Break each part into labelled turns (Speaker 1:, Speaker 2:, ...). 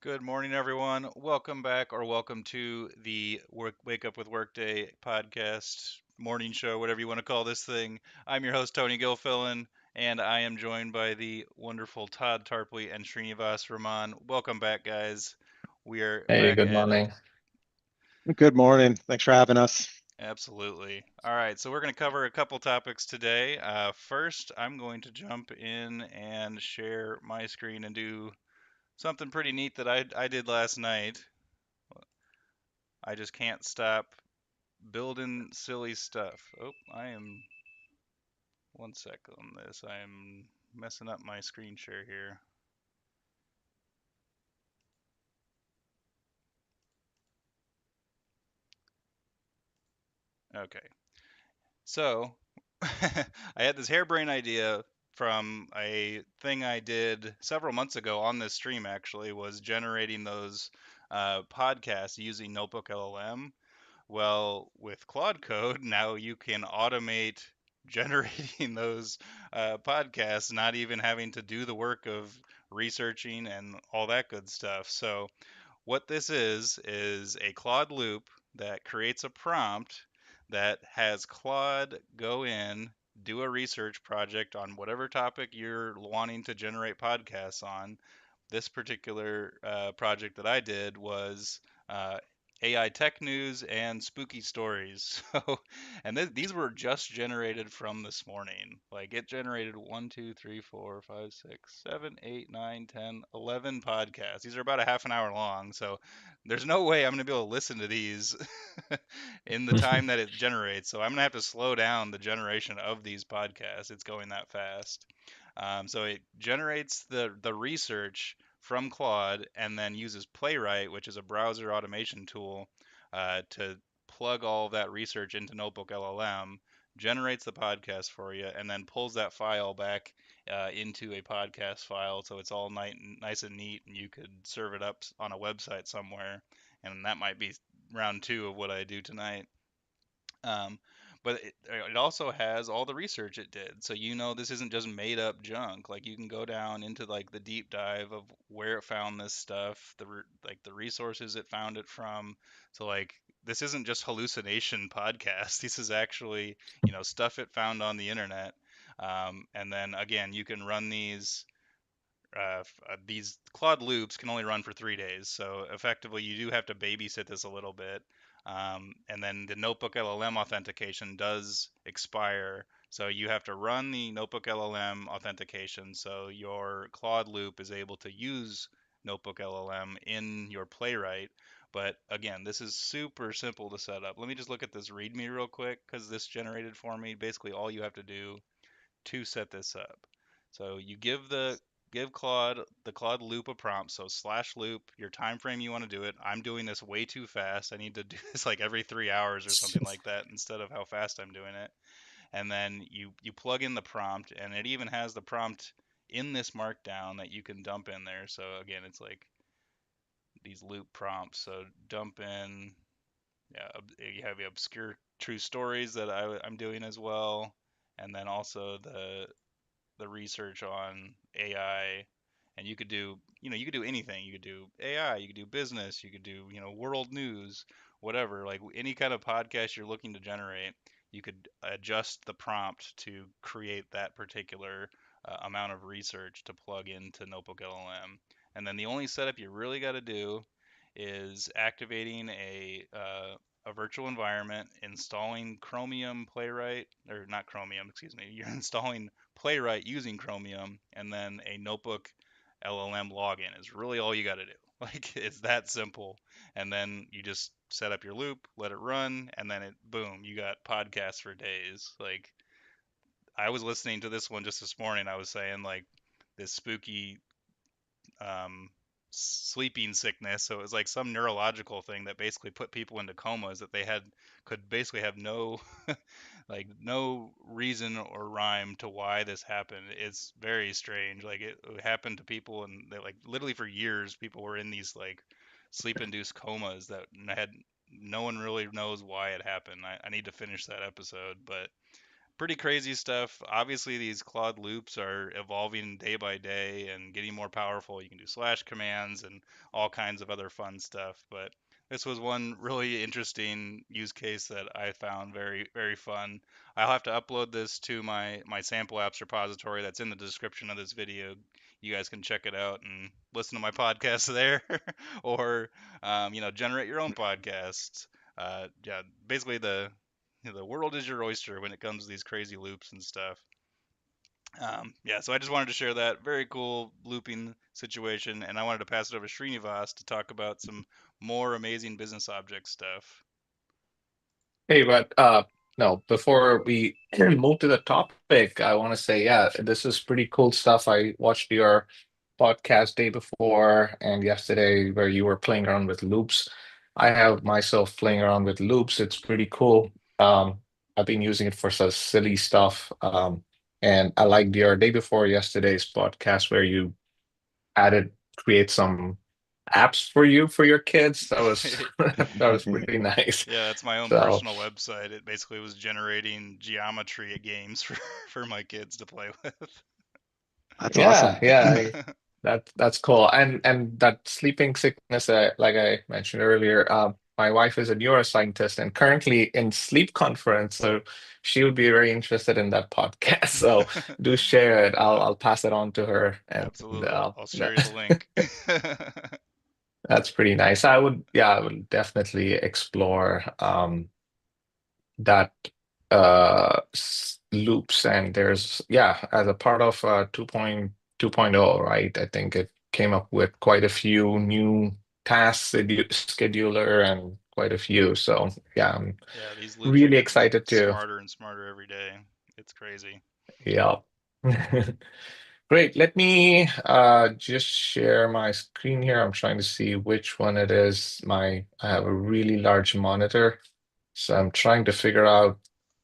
Speaker 1: Good morning, everyone. Welcome back or welcome to the Wake Up with Workday podcast, morning show, whatever you want to call this thing. I'm your host, Tony Gilfillan, and I am joined by the wonderful Todd Tarpley and Srinivas Raman. Welcome back, guys. We are
Speaker 2: Hey,
Speaker 1: back
Speaker 2: good
Speaker 1: at it.
Speaker 2: morning.
Speaker 3: Good morning. Thanks for having us.
Speaker 1: Absolutely. All right, so we're going to cover a couple topics today. First, I'm going to jump in and share my screen and do something pretty neat that I did last night. I just can't stop building silly stuff. Oh, I am one sec on this. I am messing up my screen share here. Okay. So, I had this harebrained idea from a thing I did several months ago on this stream actually was generating those podcasts using Notebook LLM. Well, with Claude Code, now you can automate generating those podcasts, not even having to do the work of researching and all that good stuff. So, what this is a Claude loop that creates a prompt that has Claude go in, do a research project on whatever topic you're wanting to generate podcasts on. This particular project that I did was uh, AI tech news and spooky stories. So, and these were just generated from this morning. Like it generated 11 podcasts. These are about a half an hour long. So there's no way I'm going to be able to listen to these in the time that it generates. So I'm going to have to slow down the generation of these podcasts. It's going that fast. So it generates the research from Claude and then uses Playwright, which is a browser automation tool, to plug all of that research into Notebook LLM, generates the podcast for you, and then pulls that file back into a podcast file, so it's all nice and neat, and you could serve it up on a website somewhere. And that might be round two of what I do tonight. Um, but it also has all the research it did. So this isn't just made up junk. Like you can go down into like the deep dive of where it found this stuff, like the resources it found it from. So like this isn't just hallucination podcast. This is actually, stuff it found on the internet. And then again, you can run these Claude loops can only run for 3 days, so effectively you do have to babysit this a little bit. And then the Notebook LLM authentication does expire, so you have to run the Notebook LLM authentication so your Claude loop is able to use Notebook LLM in your Playwright. But again, this is super simple to set up. Let me just look at this README real quick because this generated for me basically all you have to do to set this up. So you give Claude the Claude loop a prompt. So slash loop your time frame you want to do it. I'm doing this way too fast. I need to do this like every 3 hours or something like that instead of how fast I'm doing it. And then you plug in the prompt, and it even has the prompt in this markdown that you can dump in there. So again, it's like these loop prompts. So dump in, yeah, you have the obscure true stories that I'm doing as well, and then also the research on AI, and you could do anything. You could do AI, you could do business, you could do, world news, whatever. Like any kind of podcast you're looking to generate, you could adjust the prompt to create that particular amount of research to plug into Notebook LLM. And then the only setup you really got to do is activating a virtual environment, installing Chromium Playwright, or not Chromium, excuse me. You're installing Playwright using Chromium, and then a Notebook LLM login is really all you got to do. Like it's that simple. And then you just set up your loop, let it run, and then boom, you got podcasts for days. Like I was listening to this one just this morning. I was saying like this spooky sleeping sickness. So it was like some neurological thing that basically put people into comas that they had could basically have no like no reason or rhyme to why this happened. It's very strange. Like it happened to people, and they, like literally for years, people were in these like sleep-induced comas that had no one really knows why it happened. I need to finish that episode, but pretty crazy stuff. Obviously, these Claude loops are evolving day by day and getting more powerful. You can do slash commands and all kinds of other fun stuff. But this was one really interesting use case that I found very, very fun. I'll have to upload this to my sample apps repository that's in the description of this video. You guys can check it out and listen to my podcast there, or generate your own podcasts. Yeah, basically the world is your oyster when it comes to these crazy loops and stuff. Yeah, so I just wanted to share that very cool looping situation, and I wanted to pass it over to Srinivas to talk about some more amazing business object stuff.
Speaker 2: Hey, but no, before we move to the topic, I want to say, yeah, this is pretty cool stuff. I watched your podcast day before and yesterday where you were playing around with loops. I have myself playing around with loops. It's pretty cool. I've been using it for such silly stuff. And I liked your day before yesterday's podcast where you added create some apps for you for your kids. That was that was pretty nice.
Speaker 1: Yeah, that's my own
Speaker 2: So.
Speaker 1: personal website. It basically was generating geometry games for my kids to play with.
Speaker 3: That's
Speaker 2: Yeah,
Speaker 3: awesome.
Speaker 2: that's cool. And that sleeping sickness, like I mentioned earlier, my wife is a neuroscientist and currently in sleep conference, so she would be very interested in that podcast. So do share it. I'll pass it on to her, and
Speaker 1: Absolutely. I'll share you the link.
Speaker 2: that's pretty nice. I would definitely explore that loops, and there's, yeah, as a part of 2.2.0, right? I think it came up with quite a few new tasks scheduler and quite a few. So yeah, I'm
Speaker 1: Yeah, these loops are
Speaker 2: really
Speaker 1: getting
Speaker 2: excited to,
Speaker 1: smarter and smarter every day. It's crazy.
Speaker 2: yeah. Great. Let me just share my screen here. I'm trying to see which one it is. I have a really large monitor, so I'm trying to figure out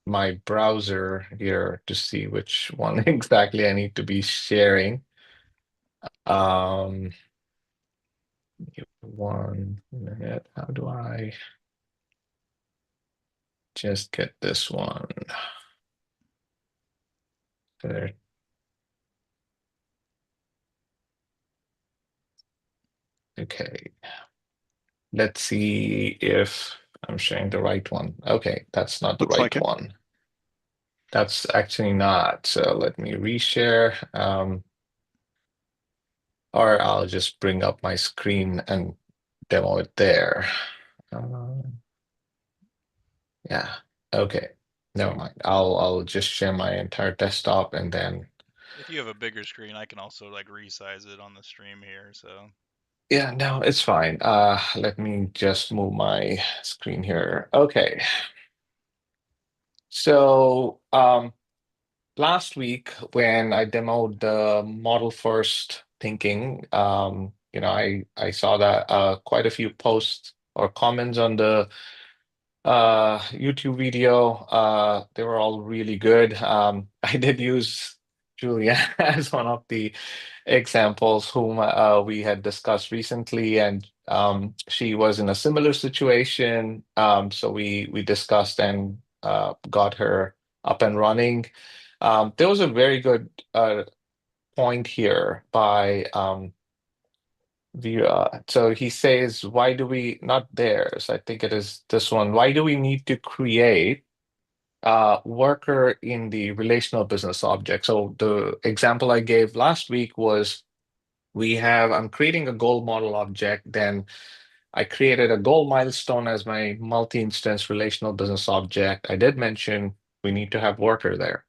Speaker 2: my browser here to see which one exactly I need to be sharing. Um, give 1 minute. How do I just get this one? There. Okay. Let's see if I'm sharing the right one. Okay, that's not the
Speaker 3: Looks
Speaker 2: right
Speaker 3: like it.
Speaker 2: one. That's actually not. So let me reshare. Or I'll just bring up my screen and demo it there. Um, yeah. Okay. Never mind. I'll just share my entire desktop and then
Speaker 1: If you have a bigger screen, I can also like resize it on the stream here. So
Speaker 2: yeah, no, it's fine. Let me just move my screen here. Okay. So last week when I demoed the model first thinking, I saw that quite a few posts or comments on the YouTube video. They were all really good. I did use Julia as one of the examples whom we had discussed recently, and she was in a similar situation. So we discussed and got her up and running. There was a very good point here by so he says, why do we not theirs? I think it is this one. Why do we need to create worker in the relational business object? So the example I gave last week was I'm creating a goal model object, then I created a goal milestone as my multi-instance relational business object. I did mention we need to have worker there.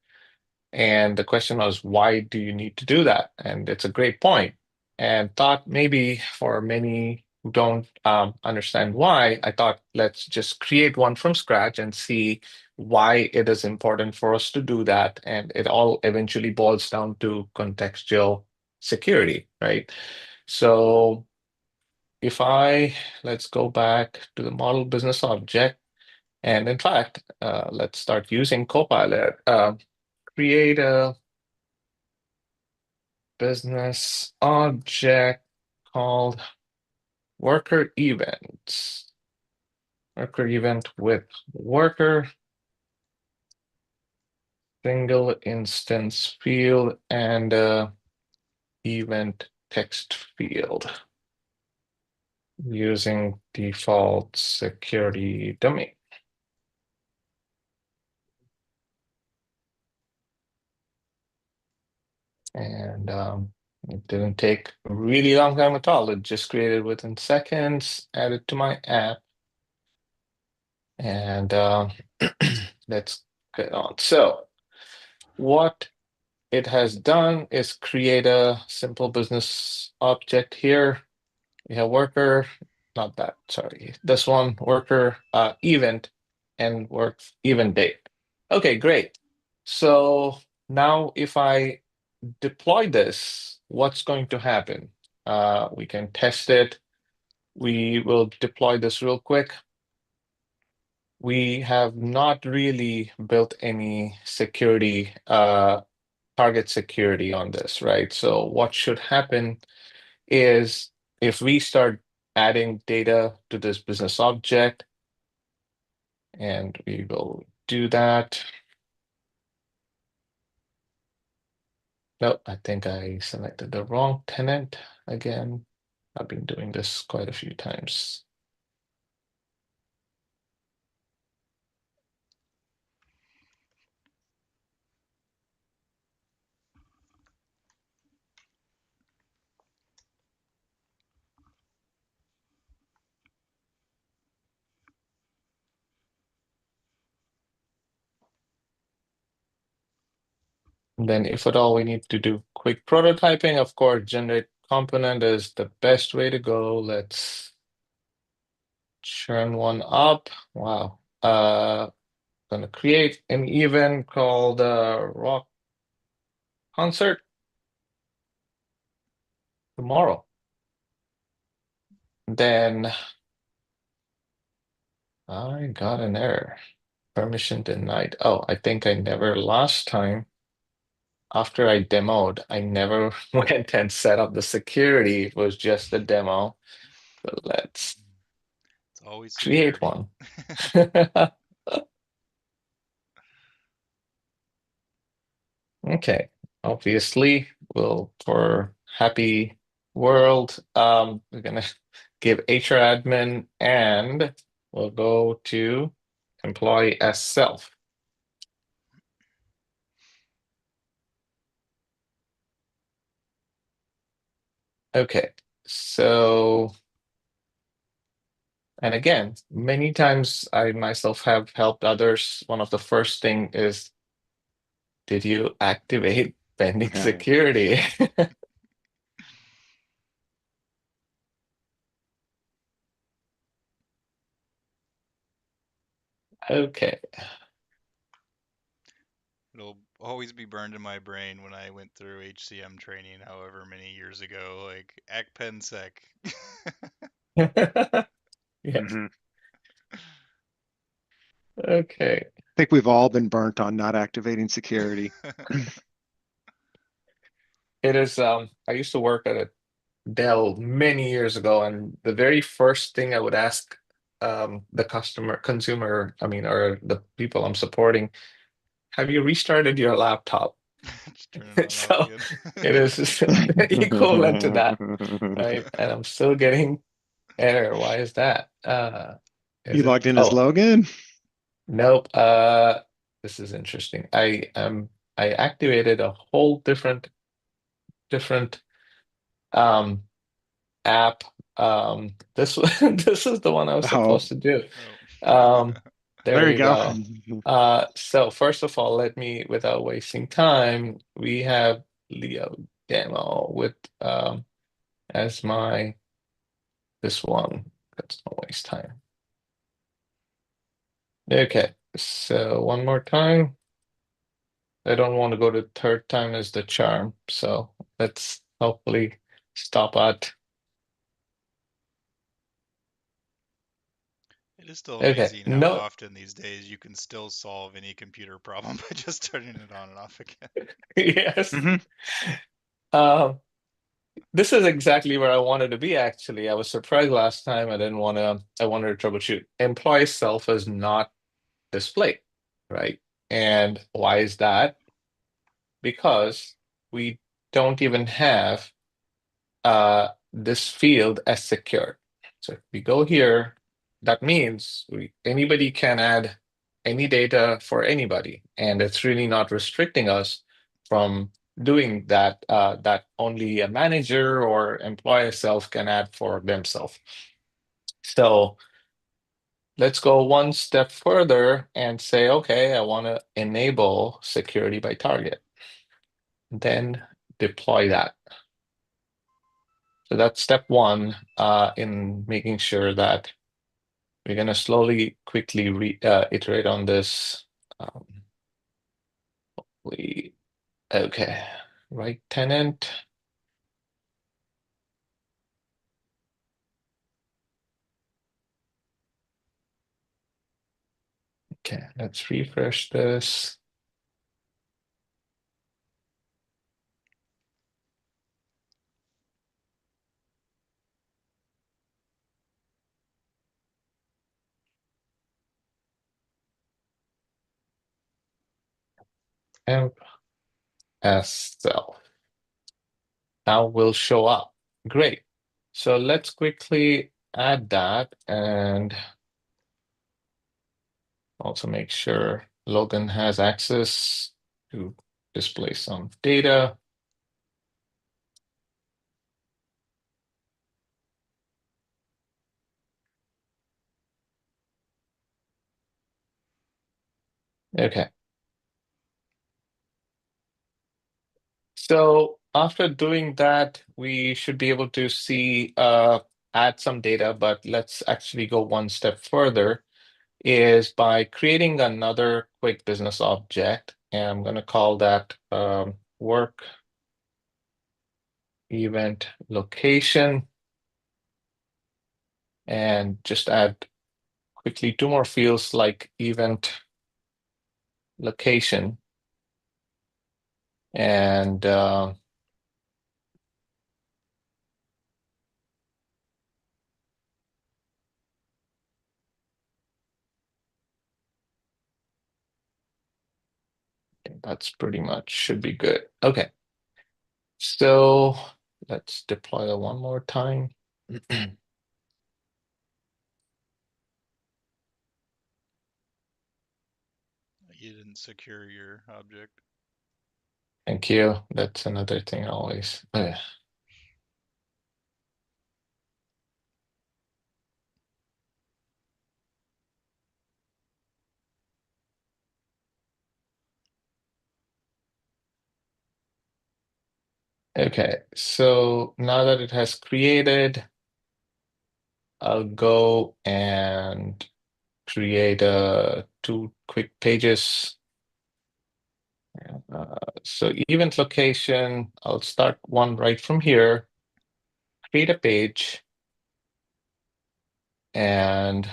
Speaker 2: And the question was, why do you need to do that? And it's a great point. And thought maybe for many who don't understand why, I thought let's just create one from scratch and see why it is important for us to do that. And it all eventually boils down to contextual security, right? So if let's go back to the model business object. And in fact, let's start using Copilot. Create a business object called worker events. Worker event with worker. single instance field and event text field using default security domain. And it didn't take a really long time at all. It just created within seconds, added to my app. And let's get on. So what it has done is create a simple business object here. We have worker, not that, sorry. This one, worker, event, and work event date. Okay, great. So now if I deploy this, what's going to happen? We can test it. We will deploy this real quick. We have not really built any security, target security on this, right? So what should happen is if we start adding data to this business object, and we will do that. No, I think I selected the wrong tenant again. I've been doing this quite a few times. And then if at all we need to do quick prototyping, of course, generate component is the best way to go. Let's churn one up. Wow. Gonna create an event called Rock Concert tomorrow. Then I got an error. Permission denied. Oh, I think I never last time after I demoed, I never went and set up the security. It was just a demo. So let's
Speaker 1: It's always
Speaker 2: create
Speaker 1: security.
Speaker 2: one. Okay, obviously, we'll for happy world, we're gonna give HR admin and we'll go to employee as self. Okay, so, and again, many times I myself have helped others. One of the first thing is, did you activate pending security? Okay.
Speaker 1: It'll always be burned in my brain when I went through HCM training however many years ago, like ActPensec.
Speaker 2: Yes.
Speaker 3: Mhm.
Speaker 2: Okay.
Speaker 3: I think we've all been burnt on not activating security.
Speaker 2: It is, I used to work at a Dell many years ago, and the very first thing I would ask the consumer, I mean, or the people I'm supporting, have you restarted your laptop?
Speaker 1: Just turn it on and off
Speaker 2: So
Speaker 1: again.
Speaker 2: it is equivalent to that, right? And I'm still getting error. Why is that?
Speaker 3: You
Speaker 2: Is it?
Speaker 3: logged in as
Speaker 2: Oh,
Speaker 3: Logan?
Speaker 2: nope. This is interesting. I activated a whole different um app. This this is the one I was
Speaker 3: Oh,
Speaker 2: supposed to do.
Speaker 1: Oh.
Speaker 2: Um, there
Speaker 3: there you
Speaker 2: you
Speaker 3: go.
Speaker 2: go. So first of all, let me, without wasting time, we have Leo demo with as my this one. Let's not waste time. Okay, so one more time. I don't want to go to third time as the charm, so let's hopefully stop at.
Speaker 1: It is still
Speaker 2: Okay,
Speaker 1: amazing how
Speaker 2: no,
Speaker 1: often these days you can still solve any computer problem by just turning it on and off again.
Speaker 2: yes.
Speaker 3: Mhm.
Speaker 2: Um, this is exactly where I wanted to be, actually. I was surprised last time. I wanted to troubleshoot. Employee self is not displayed, right? And why is that? Because we don't even have this field as secured. So if we go here, that means anybody can add any data for anybody, and it's really not restricting us from doing that, that only a manager or employee self can add for themselves. So let's go one step further and say, okay, I want to enable security by target, then deploy that. So that's step one in making sure that we're going to slowly, quickly iterate on this. Um, okay, right tenant. Okay, let's refresh this. Temp as self. Now will show up. Great. So let's quickly add that and also make sure Logan has access to display some data. Okay. So after doing that, we should be able to see add some data, but let's actually go one step further, is by creating another quick business object. And I'm going to call that work event location, and just add quickly two more fields like event location and that's pretty much should be good. Okay, so let's deploy it one more time.
Speaker 1: You didn't secure your object.
Speaker 2: Thank you. That's another thing always. Okay, so now that it has created, I'll go and create two quick pages. So event location, I'll start one right from here, create a page, and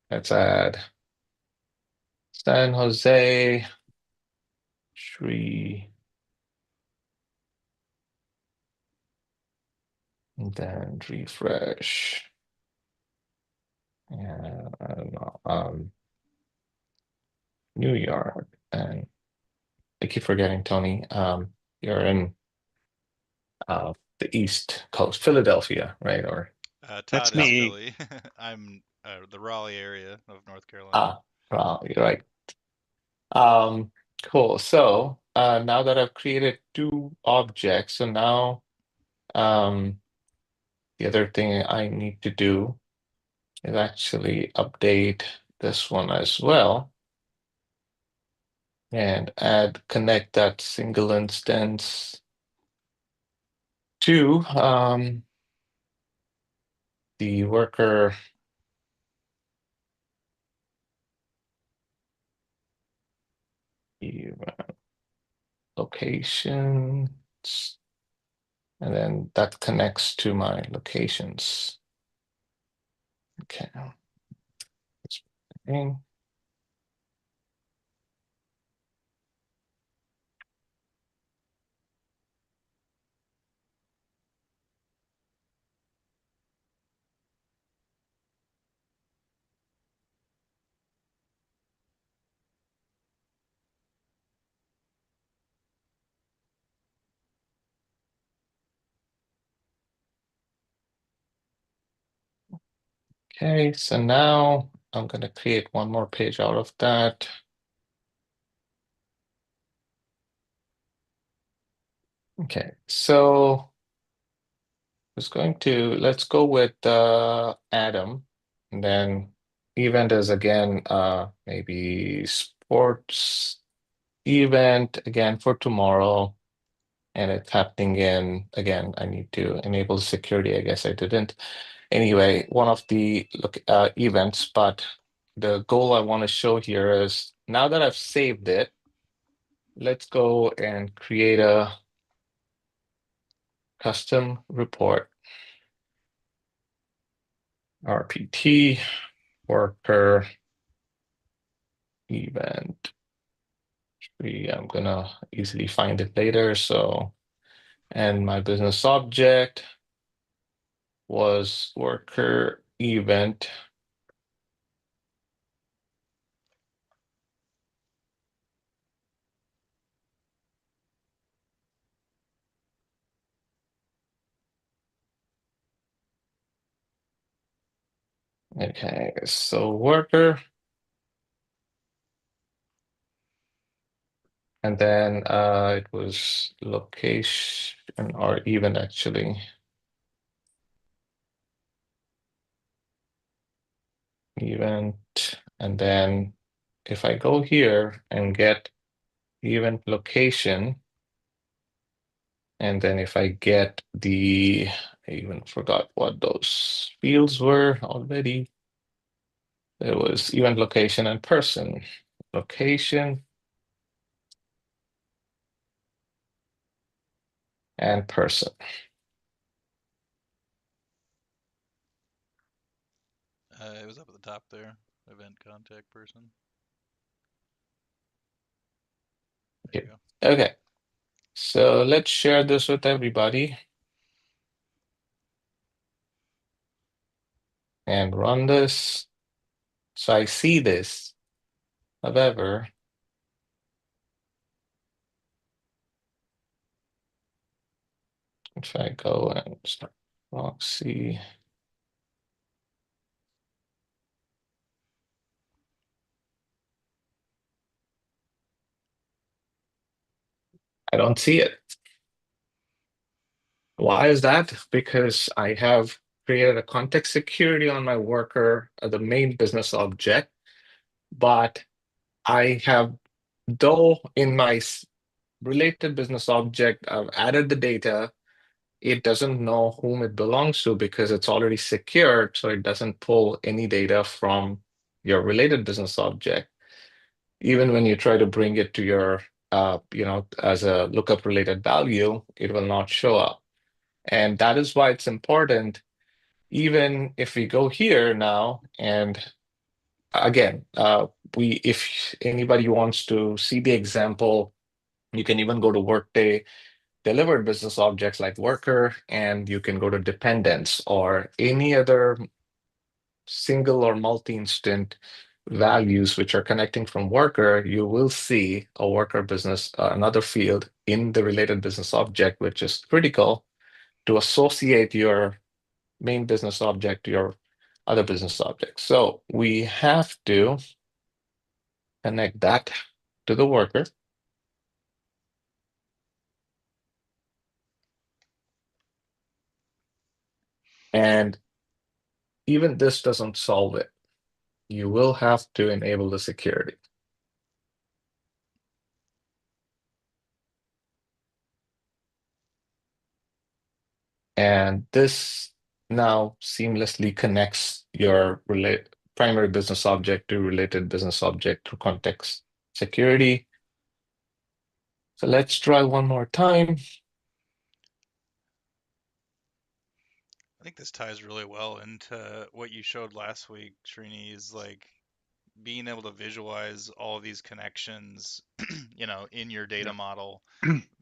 Speaker 2: let's add San Jose, Sri, and then refresh. And I don't know, New York. And I keep forgetting, Tony. You're in the East Coast, Philadelphia, right? Or
Speaker 3: That's
Speaker 1: Todd is
Speaker 3: me.
Speaker 1: Philly. I'm the Raleigh area of North Carolina.
Speaker 2: ah, you're right. Cool. So now that I've created two objects, so now the other thing I need to do is actually update this one as well and connect that single instance to the worker locations, and then that connects to my locations. Okay. Okay, so now I'm going to create one more page out of that. Okay, so let's go with Adam, and then event is again maybe sports event again for tomorrow, and it's happening in, again, I need to enable security. I guess I didn't. Anyway, one of the events, but the goal I want to show here is now that I've saved it, let's go and create a custom report, RPT, worker event. I'm gonna easily find it later. So, and my business object was worker event. Okay, so worker, and then it was location or event actually. Event, and then if I go here and get event location, and then if I get I even forgot what those fields were already. There was event location and person. Location and person.
Speaker 1: It was up at the top there. Event contact person. There
Speaker 2: Okay.
Speaker 1: you go.
Speaker 2: Okay. So let's share this with everybody and run this. So I see this. However, if I go and start proxy, I don't see it. Why is that? Because I have created a context security on my worker, the main business object, but I have, though in my related business object, I've added the data, it doesn't know whom it belongs to because it's already secured, so it doesn't pull any data from your related business object. Even when you try to bring it to your, as a lookup related value, it will not show up. And that is why it's important. Even if we go here now, and again, if anybody wants to see the example, you can even go to Workday delivered business objects like worker, and you can go to dependents or any other single or multi-instant values which are connecting from worker. You will see a worker business, another field in the related business object, which is critical to associate your main business object to your other business objects. So we have to connect that to the worker. And even this doesn't solve it. You will have to enable the security. And this now seamlessly connects your primary business object to related business object through context security. So let's try one more time.
Speaker 1: I think this ties really well into what you showed last week, Srini, is like being able to visualize all of these connections, in your data
Speaker 3: Yeah.
Speaker 1: model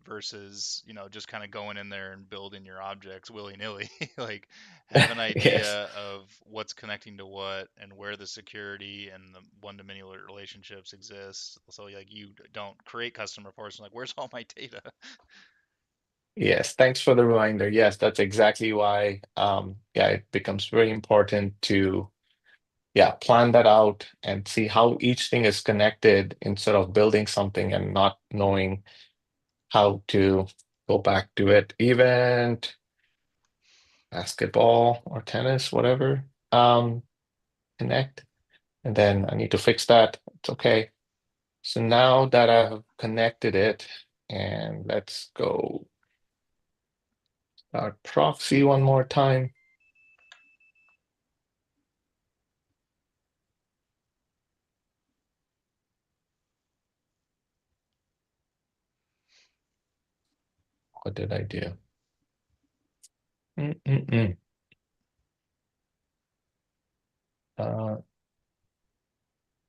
Speaker 1: versus, just kind of going in there and building your objects willy-nilly. Like have an
Speaker 2: Yes.
Speaker 1: idea of what's connecting to what and where the security and the one-to-many relationships exist. So like you don't create custom reports and like, where's all my data?
Speaker 2: Yes, thanks for the reminder. Yes, that's exactly why, yeah, it becomes very important to yeah, plan that out and see how each thing is connected instead of building something and not knowing how to go back to it. Event, basketball or tennis, whatever. Connect. And then I need to fix that. It's okay. So now that I've connected it, and let's go start proxy one more time. What did I do? Uh,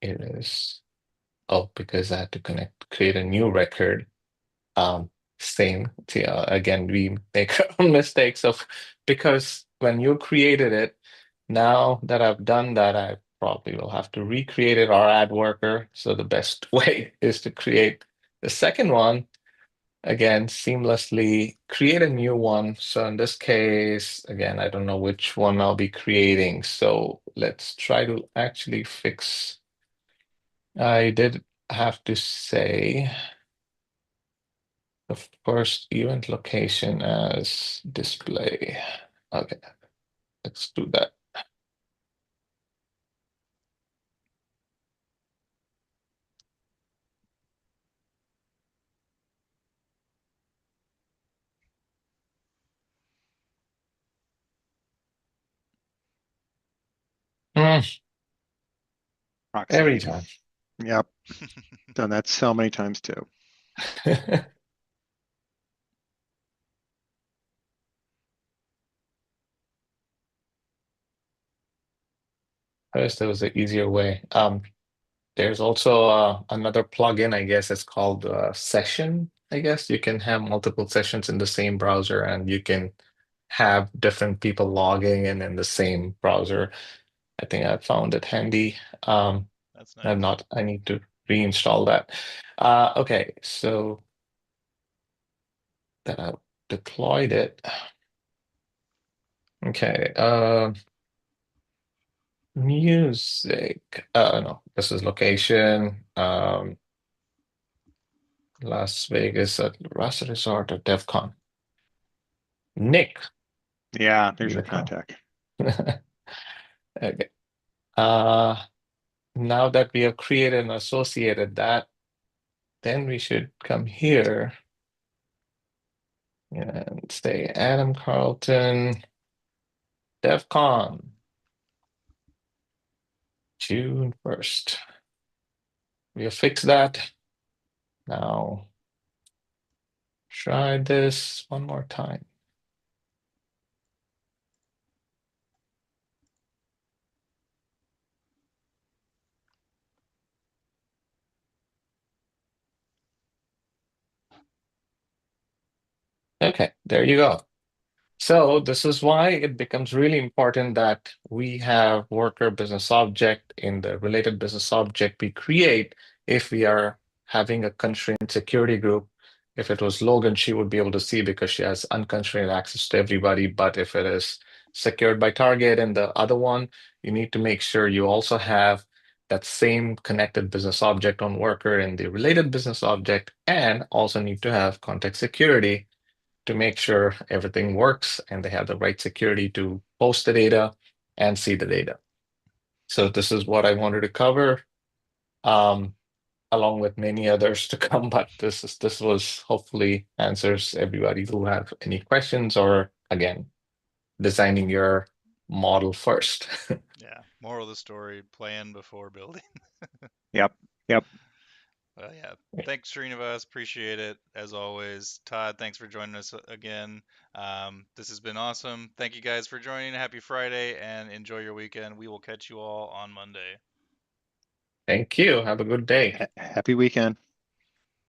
Speaker 2: it is, oh, because I had to create a new record. Same, see, again, we make our own mistakes of, because when you created it, now that I've done that, I probably will have to recreate it or add worker. So the best way is to create the second one, again, seamlessly create a new one. So in this case, again, I don't know which one I'll be creating. So let's try to actually fix. I did have to say the first event location as display. Okay, let's do that.
Speaker 3: Proxy
Speaker 2: Every
Speaker 3: name.
Speaker 2: time.
Speaker 3: Yep. Done that so many times too.
Speaker 2: First, there was an easier way. There's also another plugin, I guess it's called Session. I guess you can have multiple sessions in the same browser and you can have different people logging in the same browser. I think I found it handy.
Speaker 1: That's
Speaker 2: I'm
Speaker 1: nice.
Speaker 2: not, I need to reinstall that. Okay, so that I've deployed it. Okay, music. No, this is location. Las Vegas at Rasa Resort or DevCon. Nick,
Speaker 3: Yeah, there's your
Speaker 2: you come.
Speaker 3: contact.
Speaker 2: Okay. Now that we have created and associated that, then we should come here and say Adam Carlton, DevCon, June 1st. We have fixed that. Now try this one more time. Okay, there you go. So this is why it becomes really important that we have worker business object in the related business object we create if we are having a constrained security group. If it was Logan, she would be able to see because she has unconstrained access to everybody. But if it is secured by target and the other one, you need to make sure you also have that same connected business object on worker in the related business object, and also need to have context security to make sure everything works and they have the right security to post the data and see the data. So this is what I wanted to cover, along with many others to come. But this was hopefully answers everybody who have any questions, or again, designing your model first.
Speaker 1: Yeah. Moral of the story: plan before building.
Speaker 3: Yep. Yep.
Speaker 1: Well, yeah. Thanks, Srinivas. Appreciate it as always. Todd, thanks for joining us again. This has been awesome. Thank you guys for joining. Happy Friday and enjoy your weekend. We will catch you all on Monday.
Speaker 2: Thank you. Have a good day.
Speaker 3: Happy weekend.